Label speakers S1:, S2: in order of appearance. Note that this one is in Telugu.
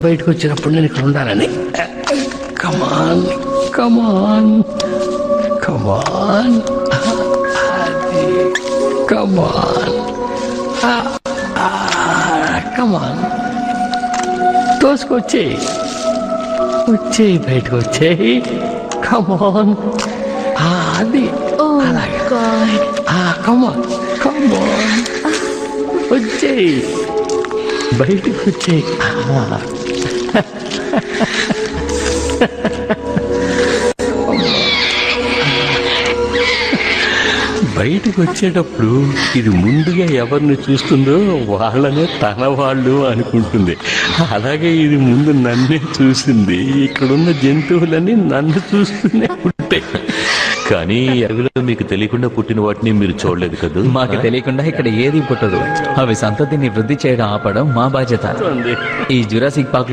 S1: బయటకు వచ్చినప్పుడు నేను ఇక్కడ ఉండాలని. కమాన్ కమాన్ కమాన్, కమాన్ కమాన్, తోసుకొచ్చేయి, వచ్చేయి, బయటకు వచ్చేయి. కమాన్, అది అలాగే. కమాన్ కమాన్, వచ్చేయి, బయటకు వచ్చేయి. బయటకు వచ్చేటప్పుడు ఇది ముందుగా ఎవరిని చూస్తుందో వాళ్ళనే తన వాళ్ళు అనుకుంటుంది. అలాగే ఇది ముందు నన్నే చూసింది. ఇక్కడున్న జంతువులన్నీ నన్ను చూస్తూనే ఉంటాయి.
S2: కానీ అడవిలో మీకు తెలియకుండా పుట్టిన వాటిని మీరు చూడలేదు కదా.
S3: మాకు తెలియకుండా ఇక్కడ ఏది పుట్టదు. అవి సంతతిని వృద్ధి చేయడం ఆపడం మా బాధ్యత. ఈ జురాసిక్ పార్క్